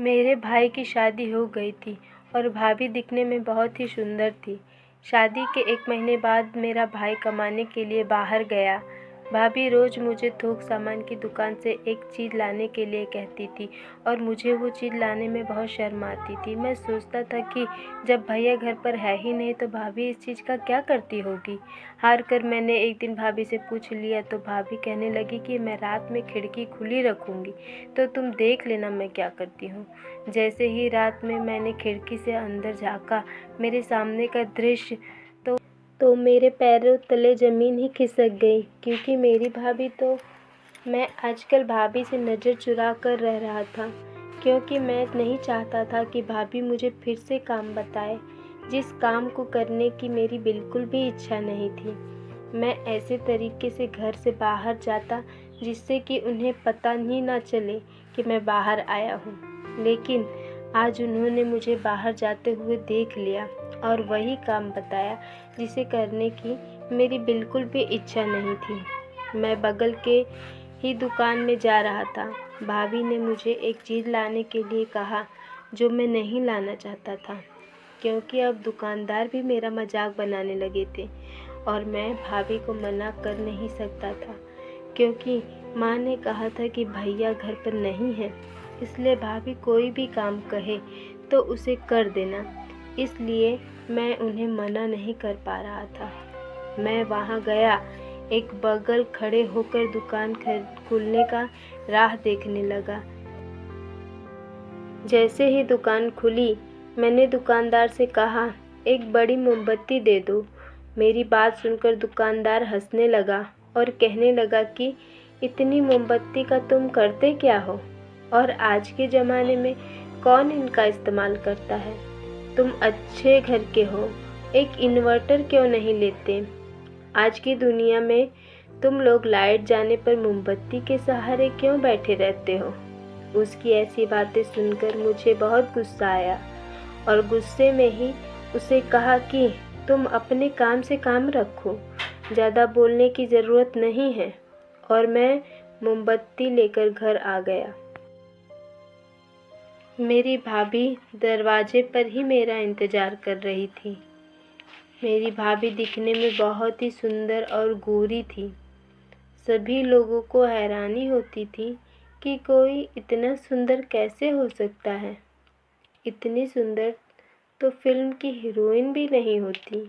मेरे भाई की शादी हो गई थी और भाभी दिखने में बहुत ही सुंदर थी। शादी के 1 महीने बाद मेरा भाई कमाने के लिए बाहर गया। भाभी रोज़ मुझे थोक सामान की दुकान से एक चीज़ लाने के लिए कहती थी और मुझे वो चीज़ लाने में बहुत शर्म आती थी। मैं सोचता था कि जब भैया घर पर है ही नहीं तो भाभी इस चीज़ का क्या करती होगी। हार कर मैंने एक दिन भाभी से पूछ लिया तो भाभी कहने लगी कि मैं रात में खिड़की खुली रखूँगी तो तुम देख लेना मैं क्या करती हूँ। जैसे ही रात में मैंने खिड़की से अंदर झाँका, मेरे सामने का दृश्य तो मेरे पैरों तले ज़मीन ही खिसक गई, क्योंकि मेरी भाभी तो मैं आजकल भाभी से नज़र चुरा कर रह रहा था, क्योंकि मैं नहीं चाहता था कि भाभी मुझे फिर से काम बताए, जिस काम को करने की मेरी बिल्कुल भी इच्छा नहीं थी। मैं ऐसे तरीके से घर से बाहर जाता जिससे कि उन्हें पता ही ना चले कि मैं बाहर आया हूँ। लेकिन आज उन्होंने मुझे बाहर जाते हुए देख लिया और वही काम बताया जिसे करने की मेरी बिल्कुल भी इच्छा नहीं थी। मैं बगल के ही दुकान में जा रहा था। भाभी ने मुझे एक चीज़ लाने के लिए कहा जो मैं नहीं लाना चाहता था, क्योंकि अब दुकानदार भी मेरा मजाक बनाने लगे थे और मैं भाभी को मना कर नहीं सकता था, क्योंकि माँ ने कहा था कि भैया घर पर नहीं है, इसलिए भाभी कोई भी काम कहे तो उसे कर देना। इसलिए मैं उन्हें मना नहीं कर पा रहा था। मैं वहाँ गया, एक बगल खड़े होकर दुकान खुलने का राह देखने लगा। जैसे ही दुकान खुली, मैंने दुकानदार से कहा, एक बड़ी मोमबत्ती दे दो। मेरी बात सुनकर दुकानदार हंसने लगा और कहने लगा कि इतनी मोमबत्ती का तुम करते क्या हो, और आज के ज़माने में कौन इनका इस्तेमाल करता है। तुम अच्छे घर के हो, एक इन्वर्टर क्यों नहीं लेते। आज की दुनिया में तुम लोग लाइट जाने पर मोमबत्ती के सहारे क्यों बैठे रहते हो। उसकी ऐसी बातें सुनकर मुझे बहुत गुस्सा आया और गुस्से में ही उसे कहा कि तुम अपने काम से काम रखो, ज़्यादा बोलने की ज़रूरत नहीं है, और मैं मोमबत्ती लेकर घर आ गया। मेरी भाभी दरवाजे पर ही मेरा इंतज़ार कर रही थी। मेरी भाभी दिखने में बहुत ही सुंदर और गोरी थी। सभी लोगों को हैरानी होती थी कि कोई इतना सुंदर कैसे हो सकता है। इतनी सुंदर तो फिल्म की हीरोइन भी नहीं होती।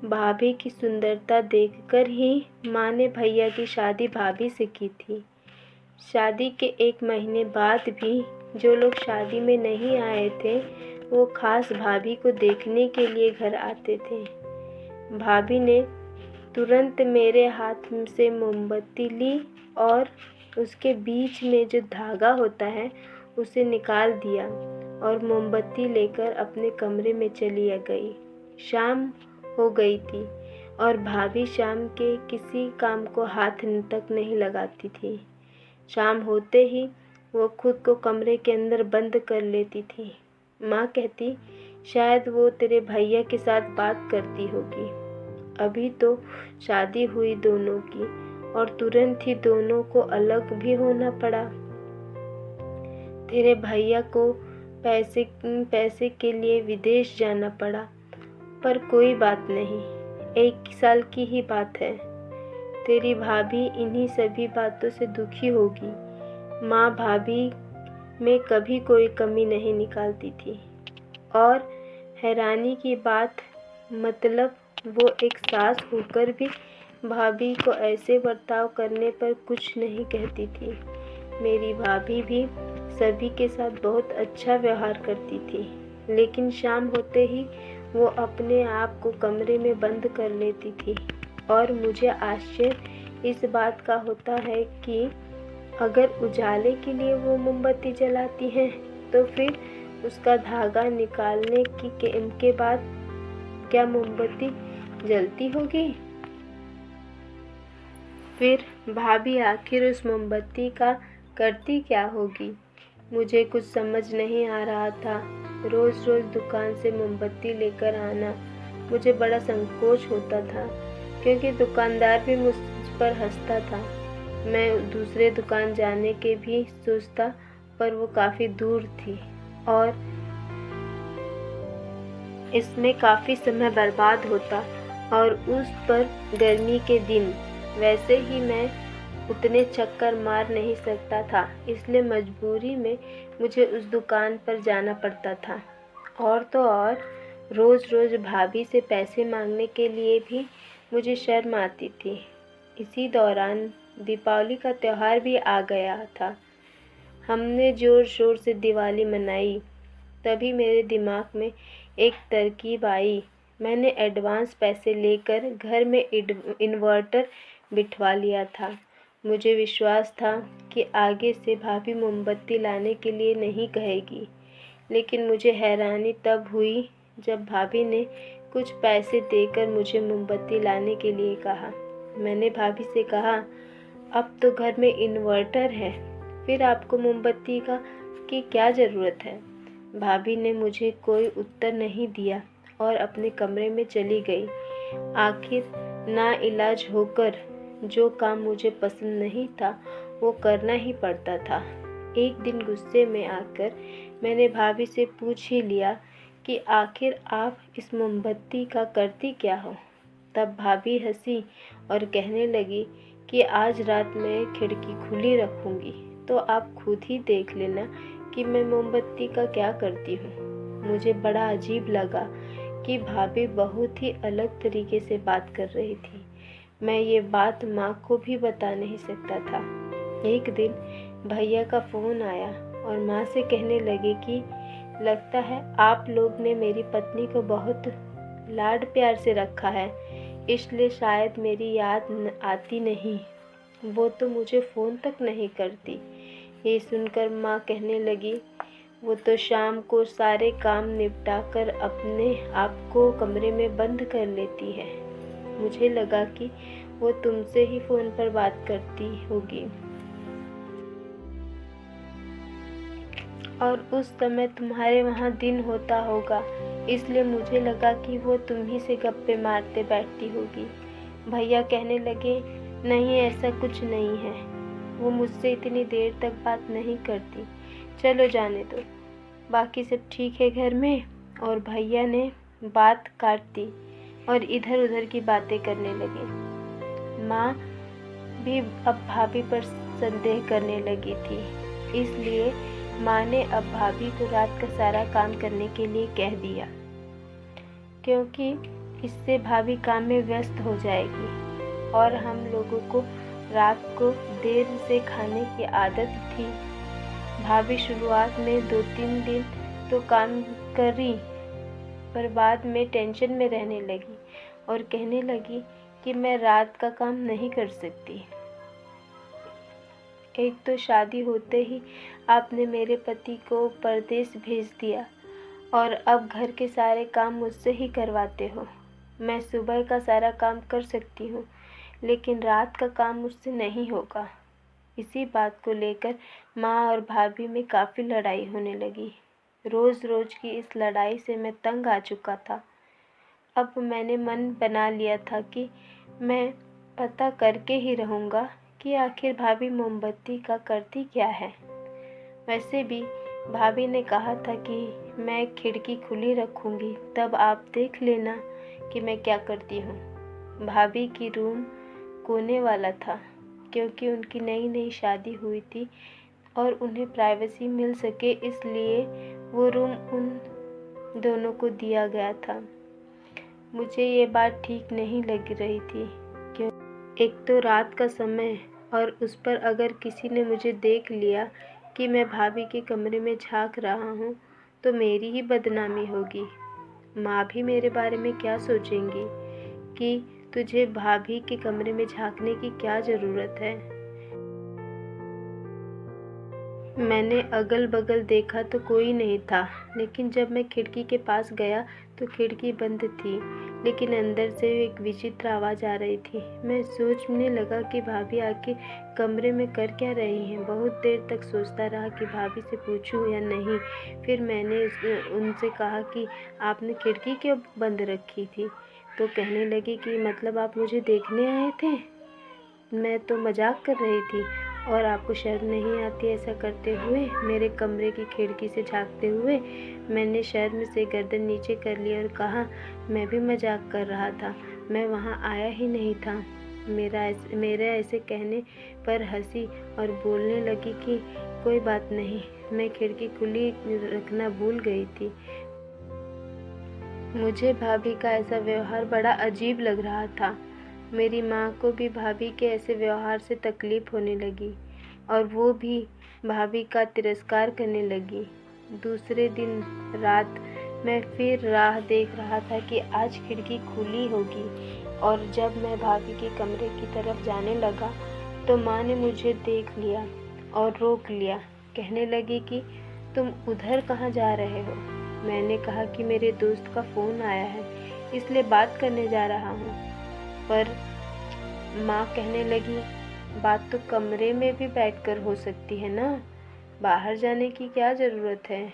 भाभी की सुंदरता देखकर ही माँ ने भैया की शादी भाभी से की थी। शादी के 1 महीने बाद भी जो लोग शादी में नहीं आए थे, वो खास भाभी को देखने के लिए घर आते थे। भाभी ने तुरंत मेरे हाथ से मोमबत्ती ली और उसके बीच में जो धागा होता है उसे निकाल दिया और मोमबत्ती लेकर अपने कमरे में चली गई। शाम हो गई थी और भाभी शाम के किसी काम को हाथ तक नहीं लगाती थी। शाम होते ही वो खुद को कमरे के अंदर बंद कर लेती थी। माँ कहती, शायद वो तेरे भैया के साथ बात करती होगी। अभी तो शादी हुई दोनों की और तुरंत ही दोनों को अलग भी होना पड़ा। तेरे भैया को पैसे के लिए विदेश जाना पड़ा, पर कोई बात नहीं, 1 साल की ही बात है। तेरी भाभी इन्हीं सभी बातों से दुखी होगी। माँ भाभी में कभी कोई कमी नहीं निकालती थी, और हैरानी की बात मतलब वो एक सास होकर भी भाभी को ऐसे बर्ताव करने पर कुछ नहीं कहती थी। मेरी भाभी भी सभी के साथ बहुत अच्छा व्यवहार करती थी, लेकिन शाम होते ही वो अपने आप को कमरे में बंद कर लेती थी। और मुझे आश्चर्य इस बात का होता है कि अगर उजाले के लिए वो मोमबत्ती जलाती हैं, तो फिर उसका धागा निकालने के बाद क्या मोमबत्ती जलती होगी। फिर भाभी आखिर उस मोमबत्ती का करती क्या होगी। मुझे कुछ समझ नहीं आ रहा था। रोज़ रोज़ दुकान से मोमबत्ती लेकर आना मुझे बड़ा संकोच होता था, क्योंकि दुकानदार भी मुझ पर हंसता था। मैं दूसरे दुकान जाने के भी सोचता पर वो काफ़ी दूर थी और इसमें काफ़ी समय बर्बाद होता और उस पर गर्मी के दिन वैसे ही मैं उतने चक्कर मार नहीं सकता था, इसलिए मजबूरी में मुझे उस दुकान पर जाना पड़ता था। और तो और रोज़-रोज़ भाभी से पैसे मांगने के लिए भी मुझे शर्म आती थी। इसी दौरान दीपावली का त्यौहार भी आ गया था। हमने ज़ोर शोर से दिवाली मनाई। तभी मेरे दिमाग में एक तरकीब आई। मैंने एडवांस पैसे लेकर घर में इन्वर्टर बिठवा लिया था। मुझे विश्वास था कि आगे से भाभी मोमबत्ती लाने के लिए नहीं कहेगी। लेकिन मुझे हैरानी तब हुई जब भाभी ने कुछ पैसे देकर मुझे मोमबत्ती लाने के लिए कहा। मैंने भाभी से कहा, अब तो घर में इन्वर्टर है, फिर आपको मोमबत्ती की क्या ज़रूरत है? भाभी ने मुझे कोई उत्तर नहीं दिया और अपने कमरे में चली गई। आखिर नाइलाज होकर जो काम मुझे पसंद नहीं था वो करना ही पड़ता था। एक दिन गुस्से में आकर मैंने भाभी से पूछ ही लिया कि आखिर आप इस मोमबत्ती का करती क्या हो? तब भाभी हंसी और कहने लगी कि आज रात मैं खिड़की खुली रखूँगी, तो आप खुद ही देख लेना कि मैं मोमबत्ती का क्या करती हूँ। मुझे बड़ा अजीब लगा कि भाभी बहुत ही अलग तरीके से बात कर रही थी। मैं ये बात माँ को भी बता नहीं सकता था। एक दिन भैया का फ़ोन आया और माँ से कहने लगे कि लगता है आप लोग ने मेरी पत्नी को बहुत लाड प्यार से रखा है, इसलिए शायद मेरी याद आती नहीं। वो तो मुझे फ़ोन तक नहीं करती। ये सुनकर माँ कहने लगी, वो तो शाम को सारे काम निपटा कर अपने आप को कमरे में बंद कर लेती है। मुझे लगा कि वो तुमसे ही फ़ोन पर बात करती होगी और उस समय तुम्हारे वहाँ दिन होता होगा, इसलिए मुझे लगा कि वो तुम ही से गप्पे मारते बैठती होगी। भैया कहने लगे, नहीं ऐसा कुछ नहीं है, वो मुझसे इतनी देर तक बात नहीं करती, चलो जाने दो, बाकी सब ठीक है घर में। और भैया ने बात काट दी और इधर उधर की बातें करने लगे। माँ भी अब भाभी पर संदेह करने लगी थी, इसलिए माँ ने अब भाभी को रात का सारा काम करने के लिए कह दिया, क्योंकि इससे भाभी काम में व्यस्त हो जाएगी और हम लोगों को रात को देर से खाने की आदत थी। भाभी शुरुआत में 2-3 दिन तो काम करी, पर बाद में टेंशन में रहने लगी और कहने लगी कि मैं रात का काम नहीं कर सकती। एक तो शादी होते ही आपने मेरे पति को परदेश भेज दिया और अब घर के सारे काम मुझसे ही करवाते हो। मैं सुबह का सारा काम कर सकती हूँ, लेकिन रात का काम मुझसे नहीं होगा। इसी बात को लेकर माँ और भाभी में काफ़ी लड़ाई होने लगी। रोज़ रोज़ की इस लड़ाई से मैं तंग आ चुका था। अब मैंने मन बना लिया था कि मैं पता करके ही रहूँगा कि आखिर भाभी मोमबत्ती का करती क्या है। वैसे भी भाभी ने कहा था कि मैं खिड़की खुली रखूँगी, तब आप देख लेना कि मैं क्या करती हूँ। भाभी की रूम कोने वाला था, क्योंकि उनकी नई नई शादी हुई थी और उन्हें प्राइवेसी मिल सके, इसलिए वो रूम उन दोनों को दिया गया था। मुझे ये बात ठीक नहीं लग रही थी, क्यों एक तो रात का समय और उस पर अगर किसी ने मुझे देख लिया कि मैं भाभी के कमरे में झांक रहा हूँ तो मेरी ही बदनामी होगी। माँ भी मेरे बारे में क्या सोचेंगी कि तुझे भाभी के कमरे में झांकने की क्या ज़रूरत है। मैंने अगल बगल देखा तो कोई नहीं था, लेकिन जब मैं खिड़की के पास गया तो खिड़की बंद थी, लेकिन अंदर से एक विचित्र आवाज़ आ रही थी। मैं सोचने लगा कि भाभी आके कमरे में कर क्या रही हैं। बहुत देर तक सोचता रहा कि भाभी से पूछूं या नहीं। फिर मैंने उनसे कहा कि आपने खिड़की क्यों बंद रखी थी? तो कहने लगी कि मतलब आप मुझे देखने आए थे? मैं तो मजाक कर रही थी और आपको शर्म नहीं आती ऐसा करते हुए? मेरे कमरे की खिड़की से झाँकते हुए मैंने शर्म से गर्दन नीचे कर ली और कहा, मैं भी मजाक कर रहा था, मैं वहाँ आया ही नहीं था। मेरे ऐसे कहने पर हंसी और बोलने लगी कि कोई बात नहीं, मैं खिड़की खुली रखना भूल गई थी। मुझे भाभी का ऐसा व्यवहार बड़ा अजीब लग रहा था। मेरी माँ को भी भाभी के ऐसे व्यवहार से तकलीफ़ होने लगी और वो भी भाभी का तिरस्कार करने लगी। दूसरे दिन रात मैं फिर राह देख रहा था कि आज खिड़की खुली होगी और जब मैं भाभी के कमरे की तरफ जाने लगा तो माँ ने मुझे देख लिया और रोक लिया। कहने लगी कि तुम उधर कहाँ जा रहे हो? मैंने कहा कि मेरे दोस्त का फ़ोन आया है, इसलिए बात करने जा रहा हूँ। पर माँ कहने लगी, बात तो कमरे में भी बैठकर हो सकती है ना, बाहर जाने की क्या ज़रूरत है?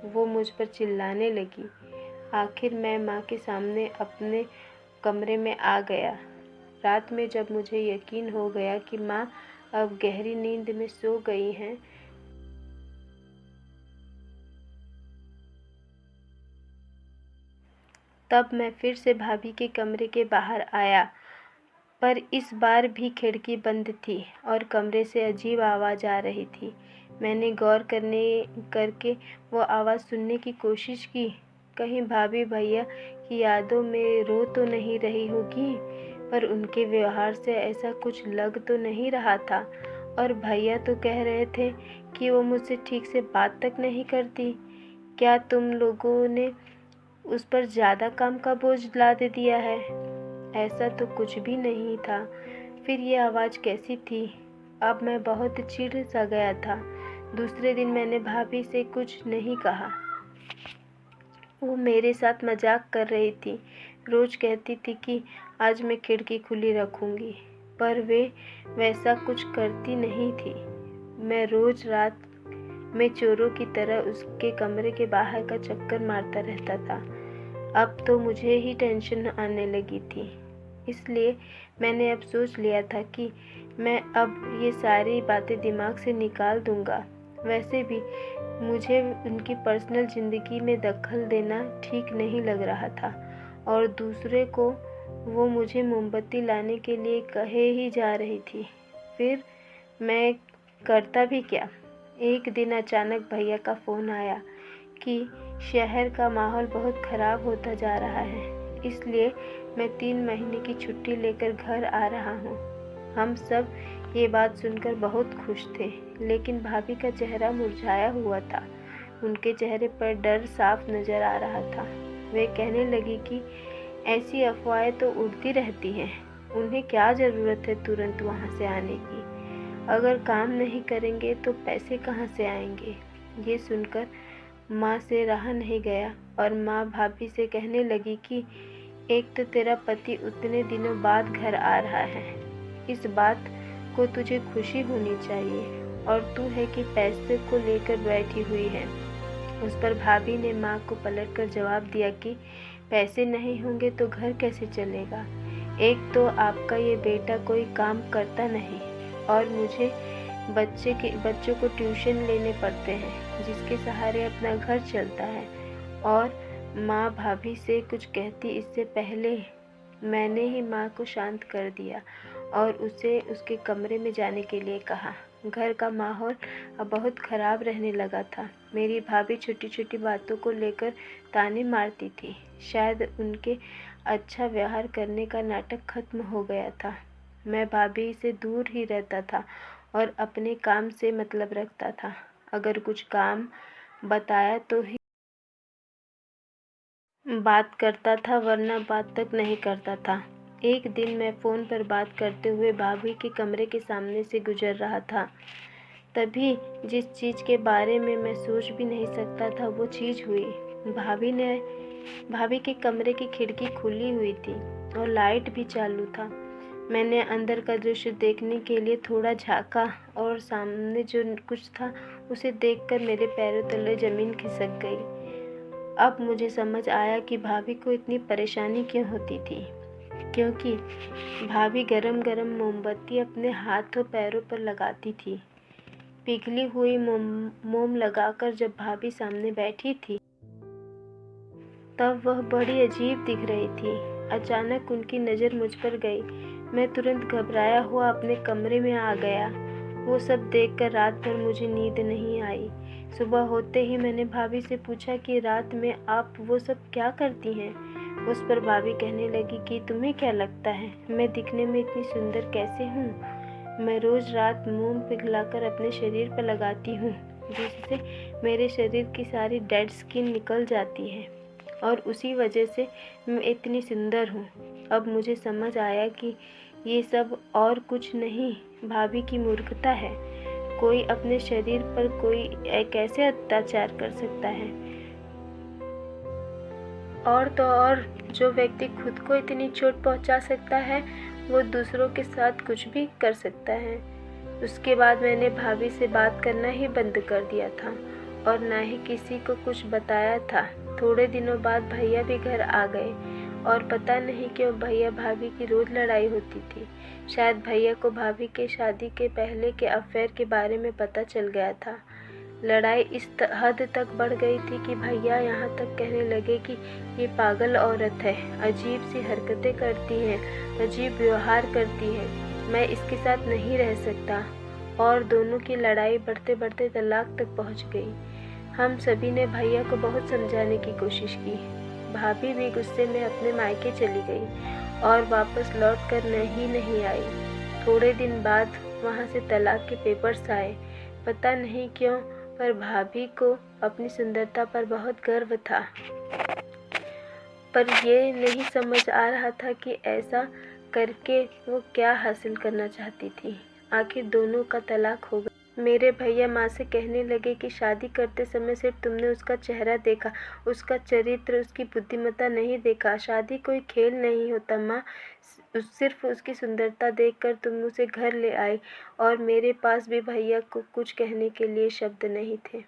वो मुझ पर चिल्लाने लगी। आखिर मैं माँ के सामने अपने कमरे में आ गया। रात में जब मुझे यकीन हो गया कि माँ अब गहरी नींद में सो गई हैं, तब मैं फिर से भाभी के कमरे के बाहर आया, पर इस बार भी खिड़की बंद थी और कमरे से अजीब आवाज़ आ रही थी। मैंने गौर करके वो आवाज़ सुनने की कोशिश की। कहीं भाभी भैया की यादों में रो तो नहीं रही होगी, पर उनके व्यवहार से ऐसा कुछ लग तो नहीं रहा था। और भैया तो कह रहे थे कि वो मुझसे ठीक से बात तक नहीं करती। क्या तुम लोगों ने उस पर ज़्यादा काम का बोझ लाद दिया है? ऐसा तो कुछ भी नहीं था। फिर ये आवाज़ कैसी थी? अब मैं बहुत चिढ़ सा गया था। दूसरे दिन मैंने भाभी से कुछ नहीं कहा। वो मेरे साथ मजाक कर रही थी। रोज़ कहती थी कि आज मैं खिड़की खुली रखूँगी, पर वे वैसा कुछ करती नहीं थी। मैं रोज़ रात में चोरों की तरह उसके कमरे के बाहर का चक्कर मारता रहता था। अब तो मुझे ही टेंशन आने लगी थी, इसलिए मैंने अब सोच लिया था कि मैं अब ये सारी बातें दिमाग से निकाल दूँगा। वैसे भी मुझे उनकी पर्सनल ज़िंदगी में दखल देना ठीक नहीं लग रहा था और दूसरे को वो मुझे मोमबत्ती लाने के लिए कहे ही जा रही थी। फिर मैं करता भी क्या? एक दिन अचानक भैया का फ़ोन आया कि शहर का माहौल बहुत ख़राब होता जा रहा है, इसलिए मैं 3 महीने की छुट्टी लेकर घर आ रहा हूँ। हम सब ये बात सुनकर बहुत खुश थे, लेकिन भाभी का चेहरा मुरझाया हुआ था। उनके चेहरे पर डर साफ नज़र आ रहा था। वे कहने लगी कि ऐसी अफवाहें तो उड़ती रहती हैं, उन्हें क्या ज़रूरत है तुरंत वहाँ से आने की? अगर काम नहीं करेंगे तो पैसे कहाँ से आएंगे? ये सुनकर माँ से रहा नहीं गया और माँ भाभी से कहने लगी कि एक तो तेरा पति उतने दिनों बाद घर आ रहा है, इस बात को तुझे खुशी होनी चाहिए, और तू है कि पैसे को लेकर बैठी हुई है। उस पर भाभी ने माँ को पलटकर जवाब दिया कि पैसे नहीं होंगे तो घर कैसे चलेगा? एक तो आपका ये बेटा कोई काम करता नहीं और मुझे बच्चों को ट्यूशन लेने पड़ते हैं, जिसके सहारे अपना घर चलता है। और माँ भाभी से कुछ कहती इससे पहले मैंने ही माँ को शांत कर दिया और उसे उसके कमरे में जाने के लिए कहा। घर का माहौल अब बहुत ख़राब रहने लगा था। मेरी भाभी छोटी छोटी बातों को लेकर ताने मारती थी। शायद उनके अच्छा व्यवहार करने का नाटक खत्म हो गया था। मैं भाभी से दूर ही रहता था और अपने काम से मतलब रखता था। अगर कुछ काम बताया तो ही बात करता था, वरना बात तक नहीं करता था। एक दिन मैं फ़ोन पर बात करते हुए भाभी के कमरे के सामने से गुजर रहा था। तभी जिस चीज़ के बारे में मैं सोच भी नहीं सकता था वो चीज़ हुई। भाभी के कमरे की खिड़की खुली हुई थी और लाइट भी चालू था। मैंने अंदर का दृश्य देखने के लिए थोड़ा झाँका और सामने जो कुछ था उसे देखकर मेरे पैरों तले ज़मीन खिसक गई। अब मुझे समझ आया कि भाभी को इतनी परेशानी क्यों होती थी। क्योंकि भाभी गरम गरम मोमबत्ती अपने हाथों पैरों पर लगाती थी। पिघली हुई मोम लगाकर जब भाभी सामने बैठी थी तब वह बड़ी अजीब दिख रही थी। अचानक उनकी नज़र मुझ पर गई। मैं तुरंत घबराया हुआ अपने कमरे में आ गया। वो सब देखकर रात भर मुझे नींद नहीं आई। सुबह होते ही मैंने भाभी से पूछा कि रात में आप वो सब क्या करती हैं। उस पर भाभी कहने लगी कि तुम्हें क्या लगता है मैं दिखने में इतनी सुंदर कैसे हूँ। मैं रोज़ रात मोम पिघलाकर अपने शरीर पर लगाती हूँ, जिससे मेरे शरीर की सारी डेड स्किन निकल जाती है और उसी वजह से मैं इतनी सुंदर हूँ। अब मुझे समझ आया कि ये सब और कुछ नहीं, भाभी की मूर्खता है। कोई अपने शरीर पर कोई कैसे अत्याचार कर सकता है। और तो और जो व्यक्ति खुद को इतनी चोट पहुंचा सकता है वो दूसरों के साथ कुछ भी कर सकता है। उसके बाद मैंने भाभी से बात करना ही बंद कर दिया था और ना ही किसी को कुछ बताया था। थोड़े दिनों बाद भैया भी घर आ गए और पता नहीं क्यों भैया भाभी की रोज़ लड़ाई होती थी। शायद भैया को भाभी के शादी के पहले के अफेयर के बारे में पता चल गया था। लड़ाई इस हद तक बढ़ गई थी कि भैया यहाँ तक कहने लगे कि ये पागल औरत है, अजीब सी हरकतें करती है, अजीब व्यवहार करती है, मैं इसके साथ नहीं रह सकता। और दोनों की लड़ाई बढ़ते बढ़ते तलाक तक पहुँच गई। हम सभी ने भैया को बहुत समझाने की कोशिश की। भाभी भी गुस्से में अपने मायके चली गई और वापस लौट कर नहीं आई। थोड़े दिन बाद वहाँ से तलाक के पेपर्स आए। पता नहीं क्यों पर भाभी को अपनी सुंदरता पर बहुत गर्व था, पर ये नहीं समझ आ रहा था कि ऐसा करके वो क्या हासिल करना चाहती थी। आखिर दोनों का तलाक हो गया। मेरे भैया माँ से कहने लगे कि शादी करते समय सिर्फ तुमने उसका चेहरा देखा, उसका चरित्र, उसकी बुद्धिमत्ता नहीं देखा। शादी कोई खेल नहीं होता माँ, सिर्फ उसकी सुंदरता देखकर तुम उसे घर ले आई। और मेरे पास भी भैया को कुछ कहने के लिए शब्द नहीं थे।